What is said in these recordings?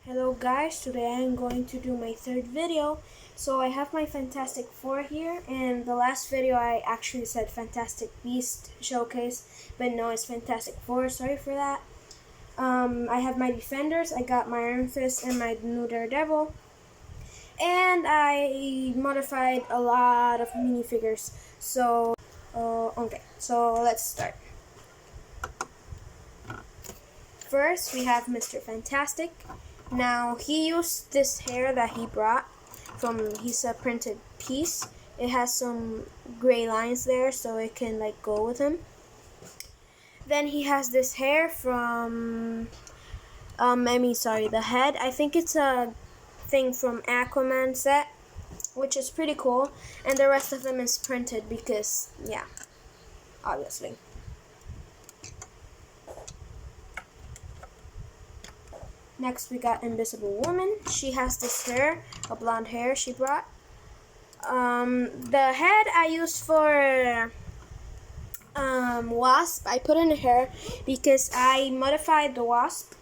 Hello guys, today I'm going to do my third video. So I have my Fantastic Four here, and the last video I actually said Fantastic Beast Showcase, but no, it's Fantastic Four, sorry for that. I have my Defenders, I got my Iron Fist and my new Daredevil, and I modified a lot of minifigures. So let's start. First, we have Mr. Fantastic. Now, he used this hair that he brought from his printed piece. It has some gray lines there, so it can like go with him. Then he has this hair from, the head. I think it's a thing from Aquaman set, which is pretty cool. And the rest of them is printed because, yeah, obviously. Next, we got Invisible Woman. She has this hair, a blonde hair she brought. The head I used for Wasp. I put in her hair because I modified the Wasp.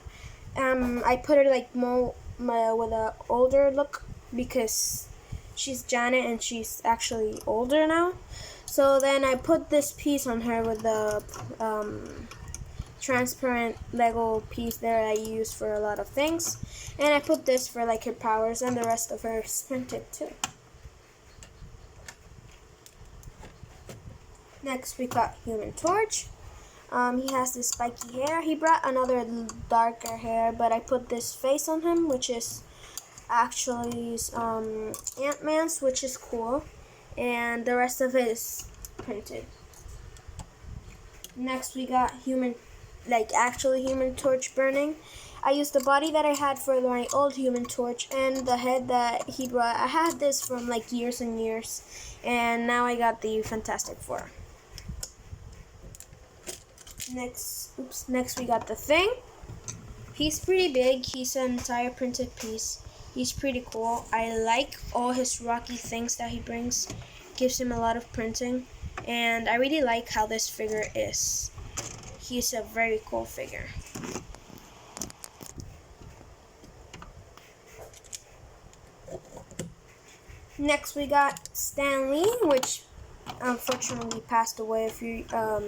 I put her like more with an older look because she's Janet and she's actually older now. So then I put this piece on her with the transparent Lego piece there I use for a lot of things, and I put this for like her powers, and the rest of her is printed too. Next we got Human Torch. He has this spiky hair. He brought another darker hair, but I put this face on him, which is actually Ant-Man's, which is cool, and the rest of it is printed. Next we got Human Torch burning. I used the body that I had for my old Human Torch and the head that he brought. I had this from like years and years, and now I got the Fantastic Four. Next we got the Thing. He's pretty big. He's an entire printed piece. He's pretty cool. I like all his rocky things that he brings. Gives him a lot of printing, and I really like how this figure is. He's a very cool figure. Next we got Stan Lee, which unfortunately passed away a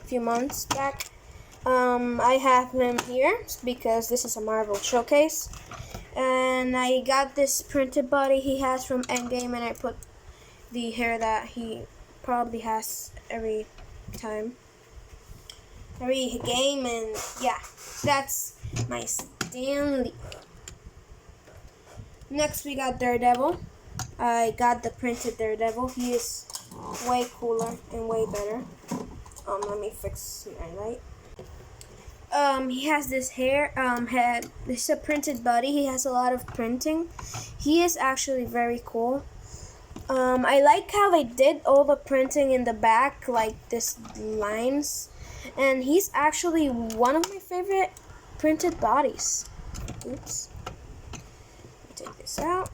few months back. I have him here because this is a Marvel showcase, and I got this printed body he has from Endgame, and I put the hair that he probably has every game, and yeah, that's my Stan Lee. Next we got Daredevil. I got the printed Daredevil. He is way cooler and way better. Let me fix my light. He has this head. This is a printed body. He has a lot of printing. He is actually very cool. I like how they did all the printing in the back, like this lines. And he's actually one of my favorite printed bodies. Oops. Take this out.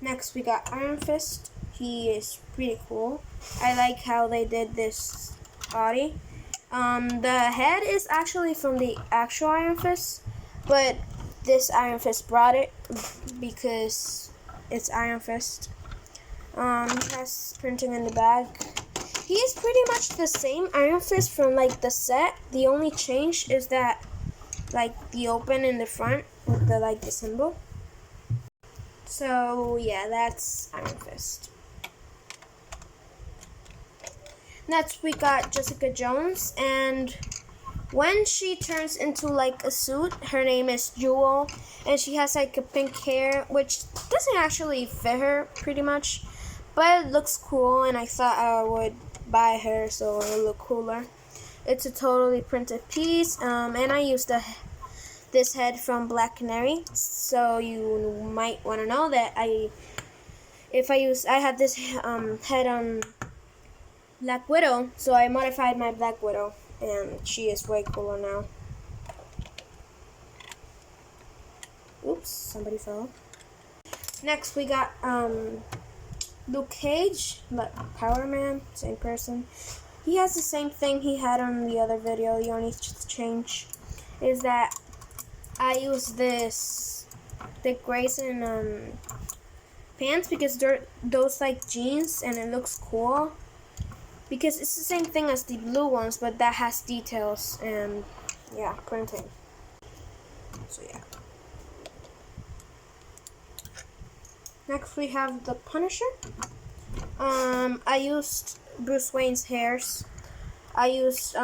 Next we got Iron Fist. He is pretty cool. I like how they did this body. The head is actually from the actual Iron Fist, but this Iron Fist brought it because it's Iron Fist. He has printing in the back. He is pretty much the same Iron Fist from like the set. The only change is that like the open in the front with the symbol. So yeah, that's Iron Fist. Next we got Jessica Jones, and when she turns into like a suit, her name is Jewel, and she has like a pink hair, which doesn't actually fit her pretty much, but it looks cool, and I thought I would buy her so it would look cooler. It's a totally printed piece, and I used this head from Black Canary, so you might want to know that I had this head on Black Widow, so I modified my Black Widow, and she is way cooler now. Oops, somebody fell. Next we got Luke Cage, but Power Man, same person. he has the same thing he had on the other video. The only change is that I use this Dick Grayson pants because they're those like jeans and it looks cool. Because it's the same thing as the blue ones, but that has details and yeah, printing. So yeah. Next we have the Punisher. I used Bruce Wayne's hairs. I used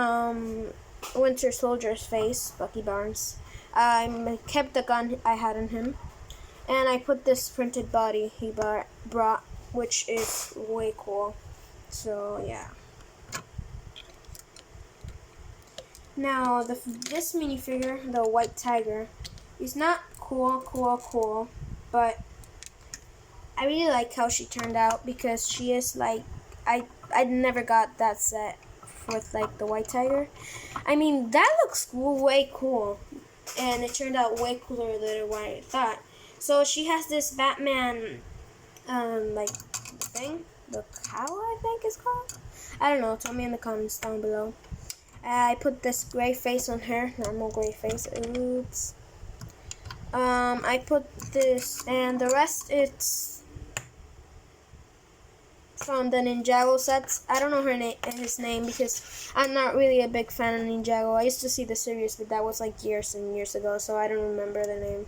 Winter Soldier's face, Bucky Barnes. I kept the gun I had on him. And I put this printed body he brought, which is way cool. So yeah. Now this minifigure, the White Tiger, is not cool, but I really like how she turned out because she is like I never got that set with like the White Tiger. I mean that looks way cool, and it turned out way cooler than what I thought. So she has this Batman like thing, the cowl I think is called. I don't know. Tell me in the comments down below. I put this gray face on her, normal gray face. Oops. I put this, and the rest it's from the Ninjago sets. I don't know his name because I'm not really a big fan of Ninjago. I used to see the series, but that was like years and years ago, so I don't remember the name.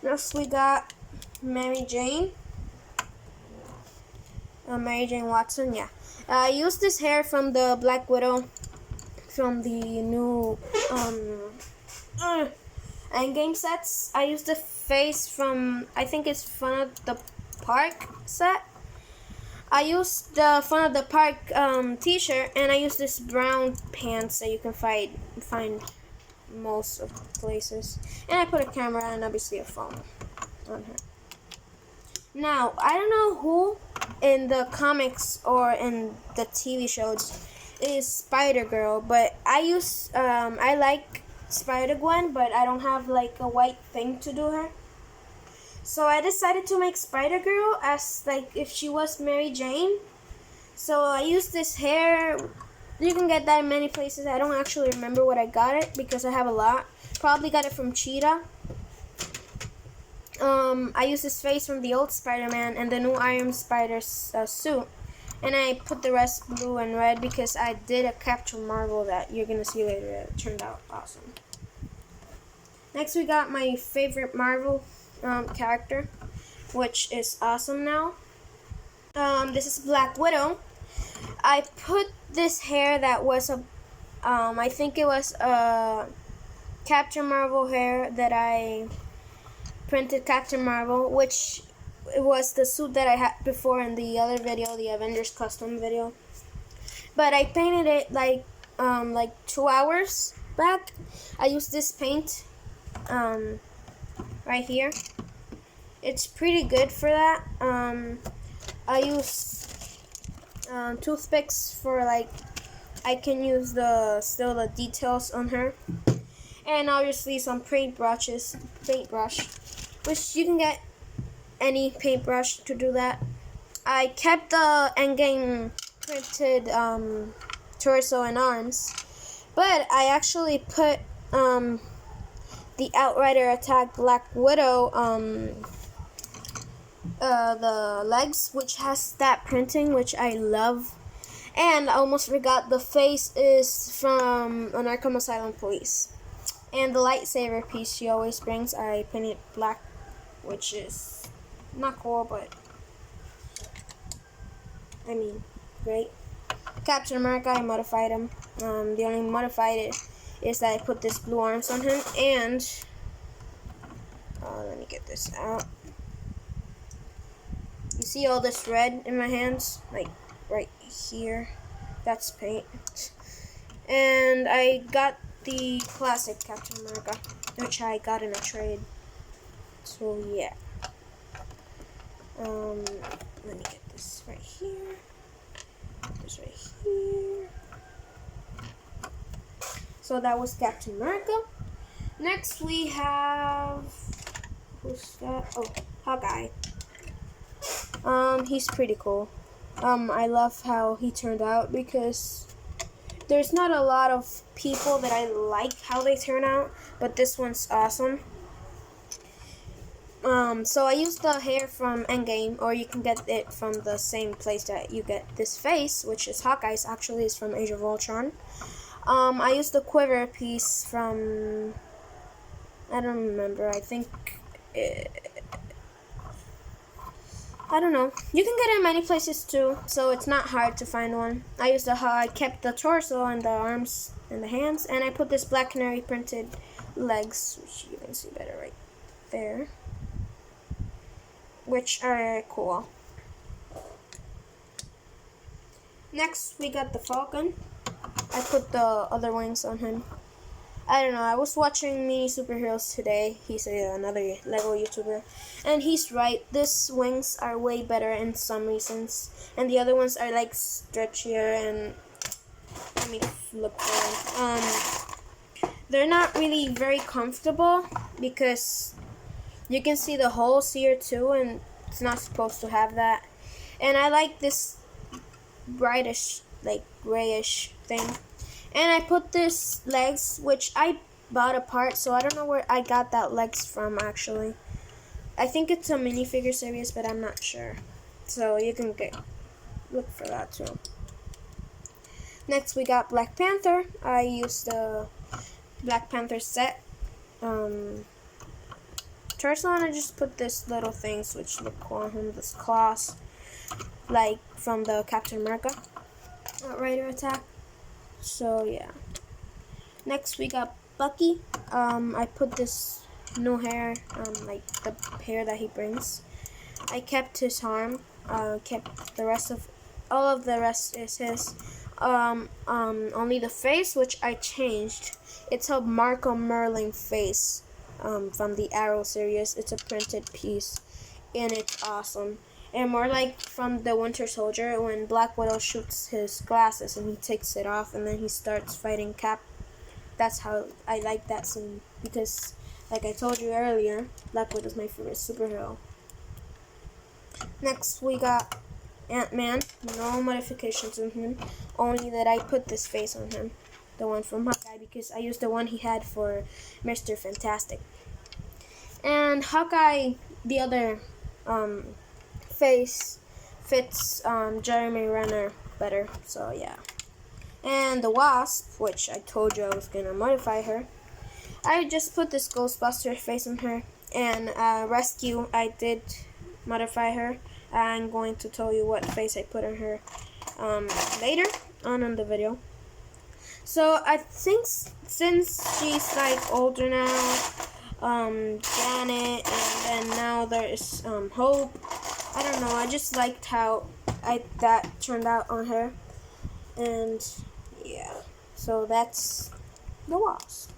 Next we got Mary Jane. Mary Jane Watson, yeah. I used this hair from the Black Widow, from the new Endgame sets. I used the face from, I think it's Fun of the Park set. I used the Fun of the Park t-shirt, and I used this brown pants that you can find most of places. And I put a camera and obviously a phone on her. Now, I don't know who in the comics or in the TV shows is Spider-Girl, but I like Spider-Gwen, but I don't have like a white thing to do her. So I decided to make Spider-Girl as like if she was Mary Jane. So I used this hair. You can get that in many places. I don't actually remember what I got it because I have a lot. Probably got it from Cheetah. I used his face from the old Spider-Man and the new Iron Spider's suit. And I put the rest blue and red because I did a Captain Marvel that you're going to see later. It turned out awesome. Next we got my favorite Marvel character, which is awesome now. This is Black Widow. I put this hair that was I think it was a Captain Marvel hair that I printed Captain Marvel, which it was the suit that I had before in the other video, the Avengers custom video. But I painted it like 2 hours back. I used this paint right here. It's pretty good for that. I use toothpicks for like I can use still the details on her, and obviously some paintbrush, which you can get any paintbrush to do that. I kept the Endgame printed torso and arms, but I actually put the Outrider Attack Black Widow the legs, which has that printing, which I love. And I almost forgot, the face is from an Arkham Asylum Police. And the lightsaber piece she always brings, I painted black, which is not cool, but I mean, great. Captain America, I modified him. The only modified it is that I put this blue arms on him, and let me get this out. You see all this red in my hands? Like, right here. That's paint. And I got the classic Captain America, which I got in a trade. So, yeah. Let me get this right here. This right here. So that was Captain America. Next we have, who's that? Oh, Hawkeye. He's pretty cool. I love how he turned out because there's not a lot of people that I like how they turn out, but this one's awesome. So I used the hair from Endgame, or you can get it from the same place that you get this face, which is Hawkeye's. Actually, it's from Age of Ultron. I used the quiver piece from, I don't remember. I think, I don't know. You can get it in many places too, so it's not hard to find one. I kept the torso and the arms and the hands, and I put this Black Canary printed legs, which you can see better right there, which are cool. Next, we got the Falcon. I put the other wings on him. I don't know, I was watching Mini Superheroes today. He's another Lego YouTuber. And he's right, these wings are way better in some reasons. And the other ones are like stretchier and, let me look for them. They're not really very comfortable because you can see the holes here too, and it's not supposed to have that. And I like this brightish, like grayish thing. And I put this legs, which I bought apart, so I don't know where I got that legs from actually. I think it's a minifigure series, but I'm not sure. So you can look for that too. Next we got Black Panther. I used the Black Panther set torso, and I just put this little things which look cool on him, this claws, like from the Captain America Rider attack. So yeah. Next we got Bucky. I put this new hair, like the hair that he brings. I kept his arm. Kept the rest of all of the rest is his. Only the face, which I changed. It's a Marco Merlin face from the Arrow series. It's a printed piece, and it's awesome. And more like from the Winter Soldier when Black Widow shoots his glasses and he takes it off and then he starts fighting Cap. That's how I like that scene because, like I told you earlier, Black Widow is my favorite superhero. Next we got Ant-Man. No modifications on him, only that I put this face on him, the one from Hawkeye, because I used the one he had for Mr. Fantastic. And Hawkeye, the other face fits Jeremy Renner better, so yeah. And the Wasp, which I told you I was gonna modify her, I just put this Ghostbuster face on her. And Rescue, I did modify her. I'm going to tell you what face I put on her later on in the video. So I think since she's like older now, Janet, and then now there's Hope. I don't know, I just liked how that turned out on her. And yeah, so that's the Wasp.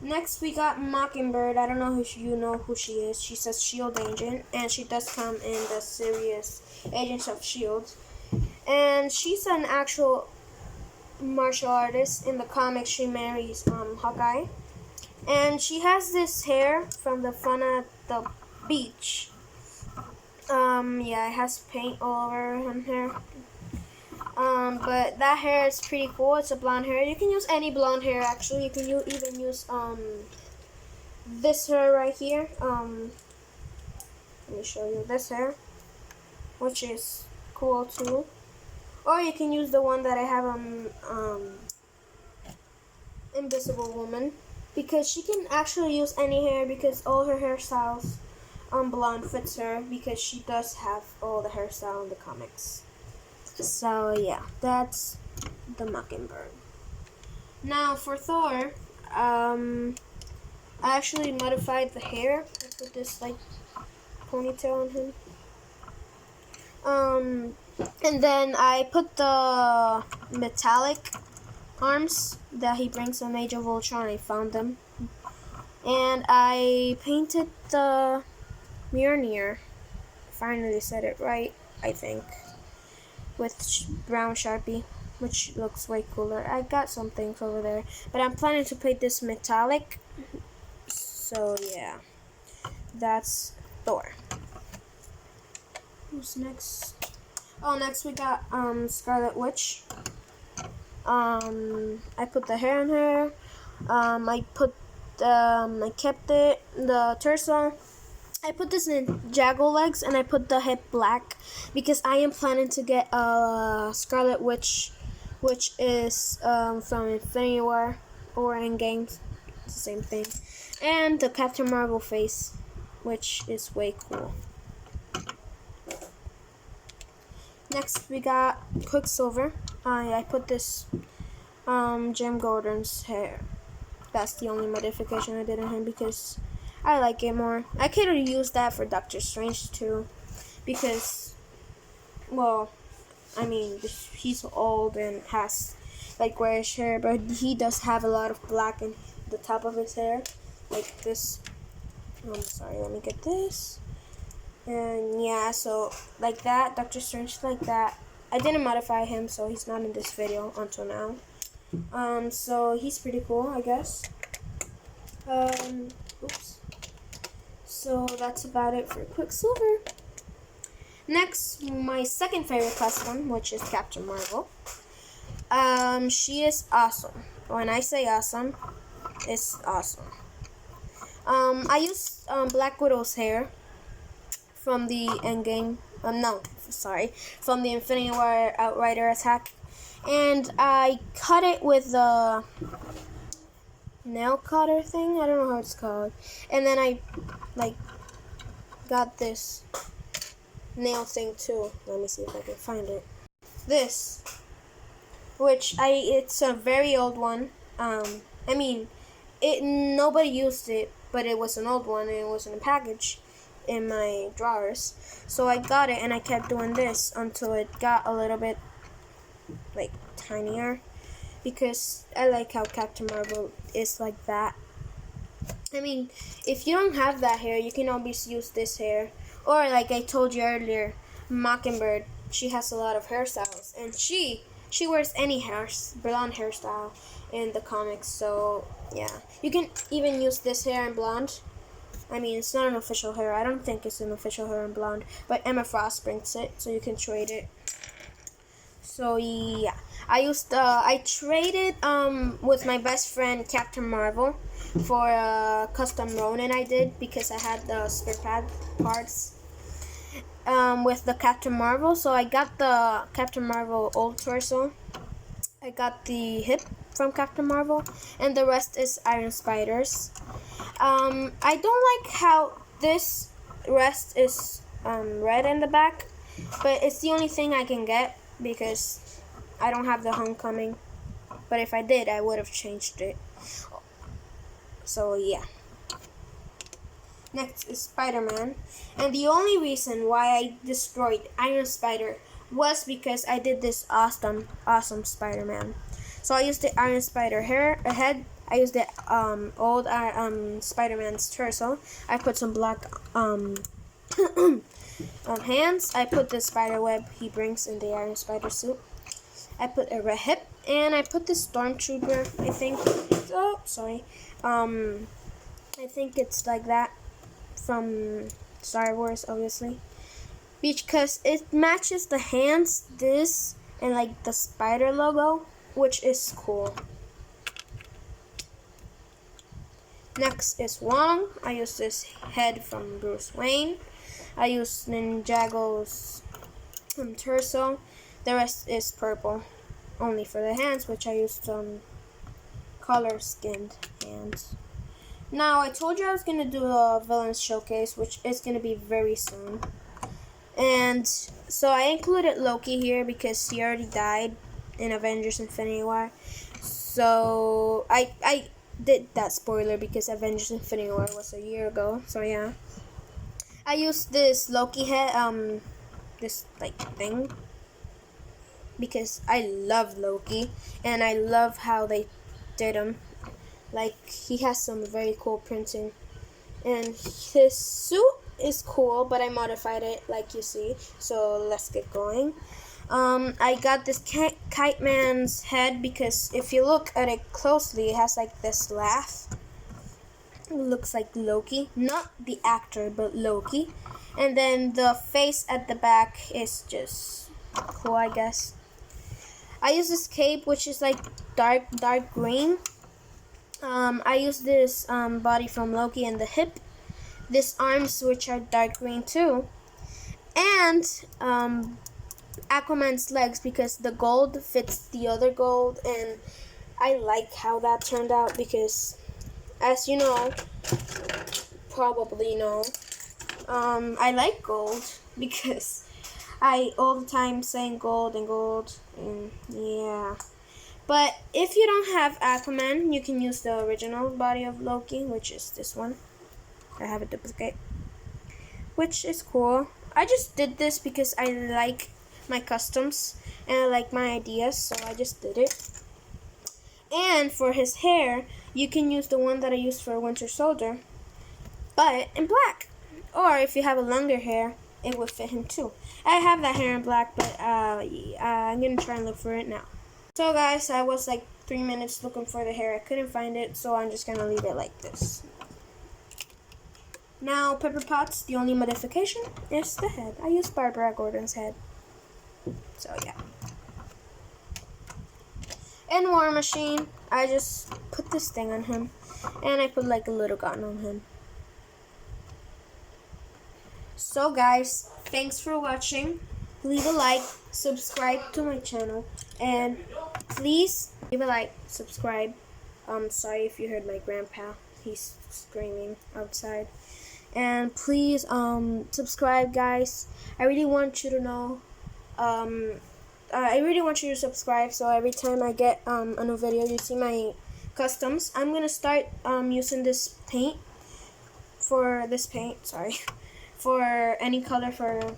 Next we got Mockingbird. I don't know if you know who she is. She's a S.H.I.E.L.D. agent, and she does come in the series Agents of S.H.I.E.L.D. And she's an actual martial artist. In the comics, she marries Hawkeye. And she has this hair from the fun at the beach. Yeah, it has paint all over her hair. But that hair is pretty cool. It's a blonde hair. You can use any blonde hair actually. You can even use this hair right here. Let me show you this hair, which is cool too. Or you can use the one that I have on Invisible Woman, because she can actually use any hair because all her hairstyles blonde fits her because she does have all the hairstyle in the comics. So yeah, that's the Mockingbird. Now for Thor, I actually modified the hair. I put this like ponytail on him. And then I put the metallic arms that he brings on Age of Ultron. I found them. And I painted the Mjolnir. Finally said it right, I think. With brown Sharpie, which looks way cooler. I got some things over there, but I'm planning to paint this metallic. So yeah, that's Thor. Who's next? Oh, next we got Scarlet Witch. I put the hair in her. I kept it the torso. I put this in Jaggle legs, and I put the hip black because I am planning to get a Scarlet Witch, which is from Infinity War or Endgame. It's the same thing. And the Captain Marvel face, which is way cool. Next we got Quicksilver. I put this Jim Gordon's hair. That's the only modification I did on him because I like it more. I could have used that for Doctor Strange too, because, well, I mean, he's old and has like grayish hair, but he does have a lot of black in the top of his hair, like this. I'm sorry, let me get this. And yeah, so like that, Doctor Strange like that. I didn't modify him, so he's not in this video until now. So he's pretty cool, I guess. Oops. So that's about it for Quicksilver. Next, my second favorite class one, which is Captain Marvel. She is awesome. When I say awesome, it's awesome. I used Black Widow's hair from the Endgame. From the Infinity War Outrider attack, and I cut it with the nail cutter thing. I don't know how it's called. And then I got this nail thing too. Let me see if I can find it. This, it's a very old one. I mean, nobody used it, but it was an old one and it was in a package in my drawers. So I got it and I kept doing this until it got a little bit like tinier, because I like how Captain Marvel is like that. I mean, if you don't have that hair, you can always use this hair. Or like I told you earlier, Mockingbird, she has a lot of hairstyles, and she wears any blonde hairstyle in the comics. So yeah, you can even use this hair in blonde. I mean, it's not an official hair. I don't think it's an official hair in blonde, but Emma Frost brings it, so you can trade it. So yeah, I traded with my best friend Captain Marvel for a custom Ronin I did, because I had the spare parts with the Captain Marvel. So I got the Captain Marvel old torso. I got the hip from Captain Marvel, and the rest is Iron Spider's. I don't like how this rest is red in the back, but it's the only thing I can get because I don't have the Homecoming. But if I did, I would have changed it. So yeah. Next is Spider-Man, and the only reason why I destroyed Iron Spider was because I did this awesome Spider-Man. So I used the Iron Spider head. I used the old Spider-Man's torso. I put some black hands. I put the spider web he brings in the Iron Spider suit. I put a red hip, and I put the Stormtrooper. I think. Oh, sorry. I think it's like that from Star Wars, obviously, because it matches the hands, this, and like the spider logo, which is cool. Next is Wong. I use this head from Bruce Wayne. I use Ninjago's torso. The rest is purple, only for the hands, which I used some color skinned hands. Now, I told you I was going to do a villains showcase, which is going to be very soon. And so I included Loki here because he already died in Avengers Infinity War. So I did that spoiler because Avengers Infinity War was a year ago. So yeah. I used this Loki head, this like thing, because I love Loki and I love how they did him. Like, he has some very cool printing, and his suit is cool, but I modified it like you see. So let's get going. I got this Kite Man's head because if you look at it closely, it has like this laugh. It looks like Loki, not the actor, but Loki. And then the face at the back is just cool, I guess. I use this cape, which is like dark green. I use this body from Loki and the hip. This arms, which are dark green too, and Aquaman's legs, because the gold fits the other gold, and I like how that turned out because, as you know, probably know, I like gold because I all the time saying gold and gold, and yeah. But if you don't have Aquaman, you can use the original body of Loki, which is this one. I have a duplicate, which is cool. I just did this because I like my customs and I like my ideas, so I just did it. And for his hair, you can use the one that I used for Winter Soldier, but in black. Or if you have a longer hair, it would fit him too. I have that hair in black, but I'm gonna try and look for it now. So guys, I was like 3 minutes looking for the hair. I couldn't find it, so I'm just gonna leave it like this. Now, Pepper Potts, the only modification is the head. I used Barbara Gordon's head. So yeah. And War Machine, I just put this thing on him. And I put like a little gun on him. So guys, thanks for watching. Leave a like, subscribe to my channel, and please leave a like, subscribe. Sorry if you heard my grandpa. He's screaming outside. And please subscribe, guys. I really want you to know. I really want you to subscribe, so every time I get a new video, you see my customs. I'm gonna start using this paint for for any color for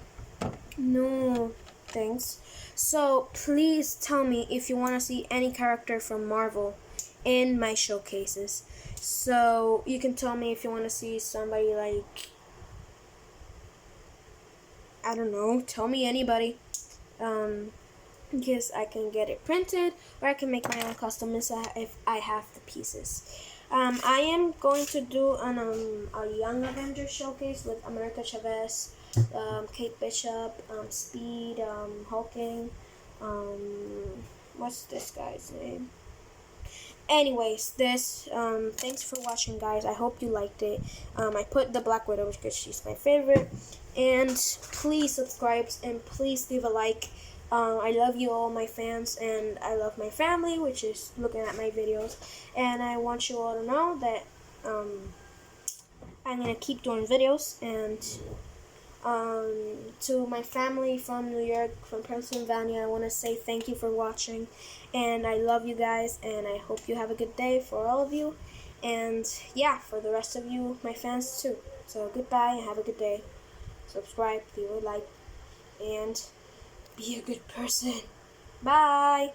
new things. So please tell me if you want to see any character from Marvel in my showcases. So you can tell me if you want to see somebody like, I don't know, tell me anybody. Because I can get it printed, or I can make my own customs if I have the pieces. I am going to do a Young Avengers showcase with America Chavez, Kate Bishop, Speed, Hulking, what's this guy's name? Anyways, thanks for watching, guys. I hope you liked it. I put the Black Widow because she's my favorite. And please subscribe and please leave a like. I love you all, my fans, and I love my family, which is looking at my videos. And I want you all to know that I'm going to keep doing videos. And to my family from New York, from Pennsylvania, I want to say thank you for watching. And I love you guys, and I hope you have a good day for all of you. And yeah, for the rest of you, my fans too. So goodbye and have a good day. Subscribe, leave a like, and be a good person. Bye.